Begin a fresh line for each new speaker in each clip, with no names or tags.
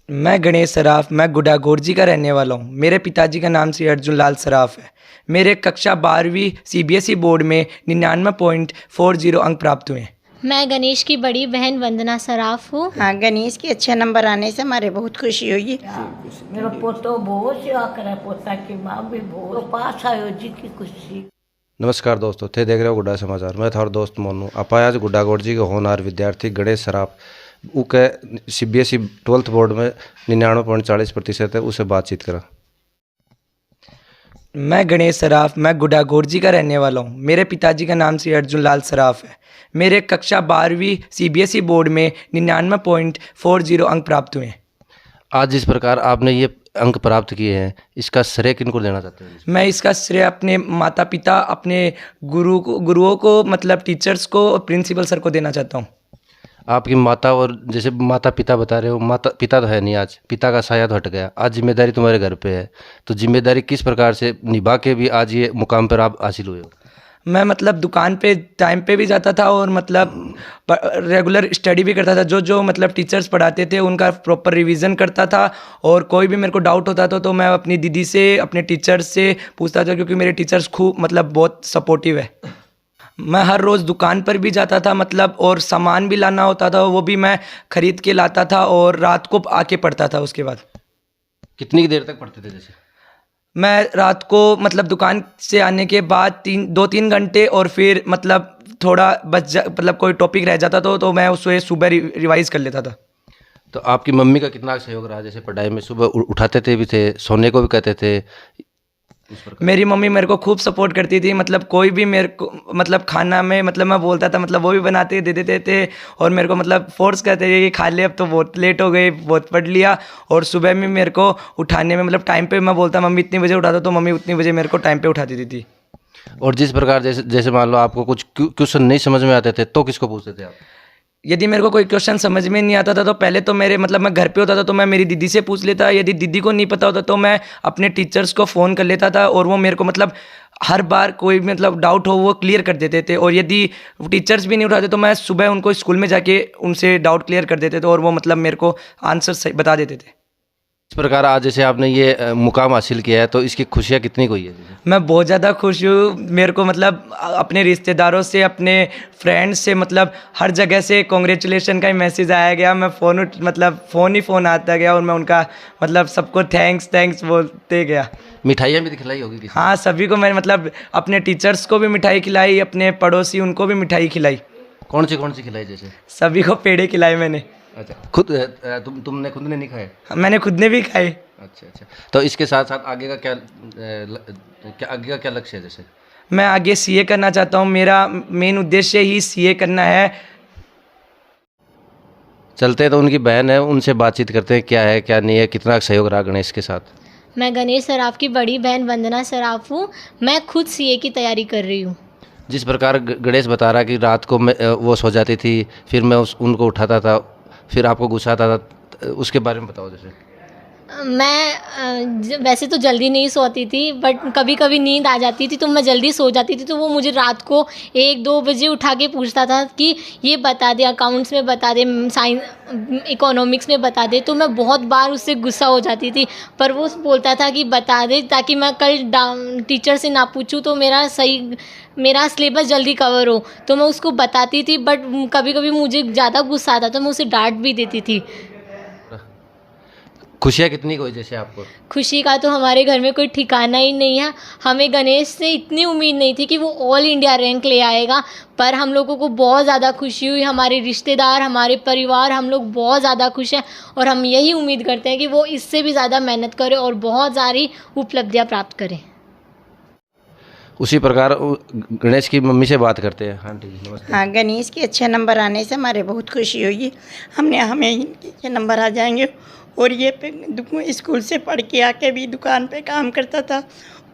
मैं गणेश सराफ, मैं गुडागोरजी का रहने वाला हूँ। मेरे पिताजी का नाम श्री अर्जुन लाल सराफ है। मेरे कक्षा 12वीं सीबीएसई बोर्ड में 99.40 अंक प्राप्त हुए हैं।
मैं गणेश की बड़ी बहन वंदना सराफ हूँ।
हाँ, गणेश के अच्छे नंबर आने से हमारे बहुत खुशी हुई।
मेरा पोतो बहुत सेवा करे, पोता की माँ भी बहुत पास आयो जी की खुशी।
नमस्कार दोस्तों, थे देख रहे हो गुड्डा समाचार। मैं थार दोस्त मोनू आपा आज गुड्डागोरजी के होनहार विद्यार्थी गणेश सराफ उके सीबीएसई 12th बोर्ड में 99.40% है, उसे बातचीत करा।
मैं गणेश सराफ, मैं गुडागोरजी का रहने वाला हूँ। मेरे पिताजी का नाम श्री अर्जुन लाल सराफ है। मेरे कक्षा 12वीं सीबीएसई बोर्ड में 99.40 अंक प्राप्त हुए हैं।
आज जिस प्रकार आपने ये अंक प्राप्त किए हैं, इसका श्रेय किनको देना चाहते हैं?
मैं इसका श्रेय अपने माता पिता, अपने गुरुओं को, मतलब टीचर्स को और प्रिंसिपल सर को देना चाहता हूँ।
आपकी माता, और जैसे माता पिता बता रहे हो, माता पिता तो है नहीं, आज पिता का साया तो हट गया, आज जिम्मेदारी तुम्हारे घर पे है, तो जिम्मेदारी किस प्रकार से निभा के भी आज ये मुकाम पर आप हासिल हुए हो?
मैं मतलब दुकान पे टाइम पे भी जाता था और मतलब रेगुलर स्टडी भी करता था। जो मतलब टीचर्स पढ़ाते थे उनका प्रॉपर रिवीजन करता था, और कोई भी मेरे को डाउट होता था तो मैं अपनी दीदी से, अपने टीचर्स से पूछता था, क्योंकि मेरे टीचर्स खूब मतलब बहुत सपोर्टिव है। मैं हर रोज़ दुकान पर भी जाता था, मतलब और सामान भी लाना होता था, वो भी मैं खरीद के लाता था और रात को आके पढ़ता था। उसके बाद
कितनी देर तक पढ़ते थे? जैसे
मैं रात को मतलब दुकान से आने के बाद 2-3 घंटे, और फिर मतलब थोड़ा मतलब कोई टॉपिक रह जाता तो मैं उसे सुबह रिवाइज कर लेता था।
तो आपकी मम्मी का कितना सहयोग रहा? जैसे पढ़ाई में सुबह उठाते थे भी थे, सोने को भी कहते थे, उस प्रकार?
मेरी मम्मी मेरे को खूब सपोर्ट करती थी। मतलब कोई भी मेरे को मतलब खाना में मतलब मैं बोलता था, मतलब वो भी बनाते दे देते थे, और मेरे को मतलब फोर्स करते थे कि खा ले, अब तो बहुत लेट हो गई, बहुत पढ़ लिया। और सुबह में मेरे को उठाने में मतलब टाइम पे मैं बोलता मम्मी इतनी बजे उठा दो, तो मम्मी उतनी बजे मेरे को टाइम पे उठा देती थी।
और जिस प्रकार जैसे जैसे मान लो आपको कुछ क्वेश्चन नहीं समझ में आते थे, तो किसको पूछते थे आप?
यदि मेरे को कोई क्वेश्चन समझ में नहीं आता था तो पहले तो मेरे मतलब मैं घर पे होता था तो मैं मेरी दीदी से पूछ लेता। यदि दीदी को नहीं पता होता तो मैं अपने टीचर्स को फ़ोन कर लेता था, और वो मेरे को मतलब हर बार कोई भी मतलब डाउट हो वो क्लियर कर देते थे। और यदि टीचर्स भी नहीं उठाते तो मैं सुबह उनको स्कूल में जाके उनसे डाउट क्लियर कर देते थे, और वो मतलब मेरे को आंसर सही बता देते थे।
इस प्रकार आज जैसे आपने ये मुकाम हासिल किया है, तो इसकी खुशियाँ कितनी कोई है?
मैं बहुत ज़्यादा खुश हूँ। मेरे को मतलब अपने रिश्तेदारों से, अपने फ्रेंड्स से, मतलब हर जगह से कॉन्ग्रेचुलेशन का ही मैसेज आया गया। मैं फ़ोन आता गया, और मैं उनका मतलब सबको थैंक्स बोलते गया।
मिठाइयाँ भी खिलाई होगी किसी?
हाँ, सभी को मैंने मतलब अपने टीचर्स को भी मिठाई खिलाई, अपने पड़ोसी उनको भी मिठाई खिलाई।
कौन सी खिलाई? जैसे
सभी को पेड़े खिलाए मैंने।
अच्छा, खुद तुमने खुद ने नहीं खाए?
मैंने खुद ने भी खाए।
अच्छा। तो इसके साथ साथ आगे का क्या लक्ष्य है? जैसे
मैं आगे सीए करना चाहता हूँ। मेरा मेन उद्देश्य ही सीए करना है।
चलते हैं तो उनकी बहन है, उनसे बातचीत करते हैं, क्या है क्या नहीं है, कितना सहयोग रहा गणेश के साथ।
मैं गणेश सराफ की बड़ी बहन वंदना सराफ हूँ। मैं खुद सीए की तैयारी कर रही हूँ।
जिस प्रकार गणेश बता रहा कि रात को वो सो जाती थी, फिर मैं उनको उठाता था, फिर आपको गुस्सा आता था, उसके बारे में बताओ। जैसे
मैं वैसे तो जल्दी नहीं सोती थी, बट कभी कभी नींद आ जाती थी तो मैं जल्दी सो जाती थी, तो वो मुझे रात को 1-2 बजे उठा के पूछता था कि ये बता दे, अकाउंट्स में बता दे, साइंस इकोनॉमिक्स में बता दे। तो मैं बहुत बार उससे गुस्सा हो जाती थी, पर वो बोलता था कि बता दे, ताकि मैं कल टीचर से ना पूछूं तो मेरा सिलेबस जल्दी कवर हो। तो मैं उसको बताती थी, बट कभी कभी मुझे ज़्यादा गुस्सा आता तो मैं उसे डांट भी देती थी।
खुशियाँ कितनी कोई जैसे आपको?
खुशी का तो हमारे घर में कोई ठिकाना ही नहीं है। हमें गणेश से इतनी उम्मीद नहीं थी कि वो ऑल इंडिया रैंक ले आएगा, पर हम लोगों को बहुत ज़्यादा खुशी हुई। हमारे रिश्तेदार, हमारे परिवार, हम लोग बहुत ज़्यादा खुश हैं, और हम यही उम्मीद करते हैं कि वो इससे भी ज़्यादा मेहनत करे और बहुत सारी उपलब्धियाँ प्राप्त करें।
उसी प्रकार गणेश की मम्मी से बात करते हैं। हाँ ठीक है, नमस्ते।
हाँ, गणेश के अच्छे नंबर आने से हमारे बहुत खुशी हुई। हमें इनके अच्छे नंबर आ जाएंगे। और ये स्कूल से पढ़ के आके भी दुकान पे काम करता था,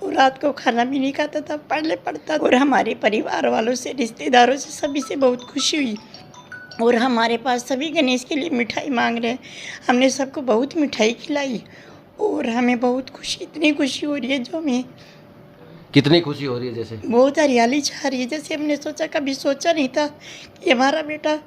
और रात को खाना भी नहीं खाता था, पढ़ता। और हमारे परिवार वालों से, रिश्तेदारों से, सभी से बहुत खुशी हुई। और हमारे पास सभी गणेश के लिए मिठाई मांग रहे हैं। हमने सबको बहुत मिठाई खिलाई, और हमें बहुत खुशी, इतनी खुशी हो रही है जो हमें
कितनी खुशी हो रही है? जैसे
बहुत हरियाली छा रही है। जैसे हमने कभी सोचा नहीं था कि हमारा बेटा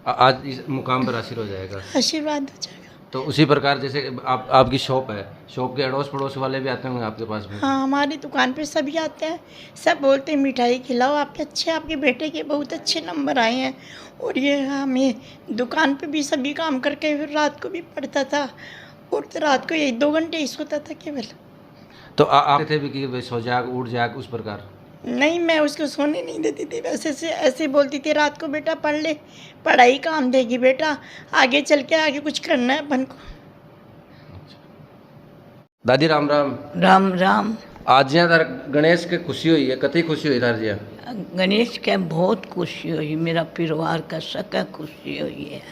आज इस मुकाम पर हासिल हो जाएगा।
आशीर्वाद हो जाएगा।
तो उसी प्रकार जैसे आपकी शॉप है, शॉप के अड़ोस पड़ोस वाले भी आते होंगे आपके पास में?
हाँ, हमारी दुकान पे सभी आते हैं, सब बोलते हैं मिठाई खिलाओ, आपके बेटे के बहुत अच्छे नंबर आए हैं। और ये हमें दुकान पे भी सभी काम करके फिर रात को भी पढ़ता था, और तो रात को 1-2 घंटे ही सोता था केवल।
तो आप थे भी कि भाई सो जाग उठ जाग उस प्रकार?
नहीं, मैं उसको सोने नहीं देती थी, वैसे से ऐसे बोलती थी रात को, बेटा पढ़ ले, पढ़ाई काम देगी बेटा, आगे चल के आगे कुछ करना है अपन को।
दादी राम राम।
राम राम।
आज यहाँ तार गणेश के खुशी हुई है, कति खुशी हुई तार जी?
गणेश के बहुत खुशी हुई, मेरा परिवार का सबका खुशी हुई है।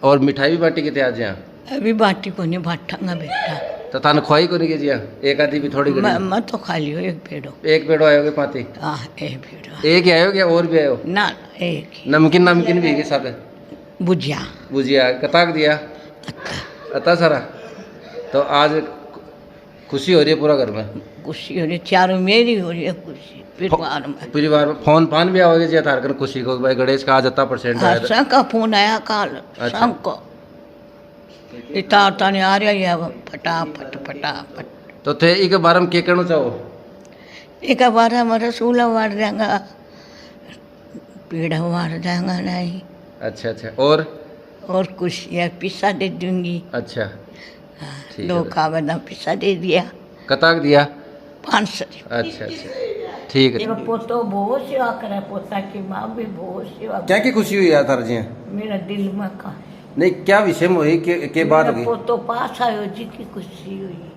और मिठाई भी बांटी के थे आज यहाँ?
अभी बाटी को नहीं बांटांगा बेटा।
तो तान खुआई को नहीं के जिया? एक आधी भी थोड़ी
मैं तो खा लियो एक पेड़ो।
एक पेड़ो आयोगे पाती?
हाँ, एक पेड़ो।
एक ही आयोगे और भी आयो?
ना, एक ही।
नमकीन भी है के साथ?
बुझिया
बुझिया कताक दिया? अता सारा। तो आज खुशी हो रही है पूरा घर में?
खुशी हो रही, चारों मेरी हो रही है खुशी परिवार में।
परिवार में फोन फान भी आओगे जी तारकन खुशी को, भाई गणेश का आज 80% आया?
सब का फोन आया कल,
अच्छा।
शाम को इतना आ रहा है फटाफट फटाफट।
तो थे एक बार हम क्या कहना चाहो?
एक बार हमारा सूला वार देंगा, पीड़ा वार देंगा नहीं।
अच्छा अच्छा।
और कुछ यार पिस्सा दे दूंगी।
अच्छा
हाँ,
ठीक
2
है।
का बना पिस्सा दे दिया,
कताक दिया?
500।
अच्छा अच्छा ठीक है।
मेरा पोतो बहुत सेवा करे, पोता की माँ भी बहुत सेवा।
क्या की खुशी हुई यार तार जी?
मेरा दिल में का
नहीं क्या विषय में हुई के बात
मेरा
होगी?
पोतो पास आयो जी की खुशी हुई।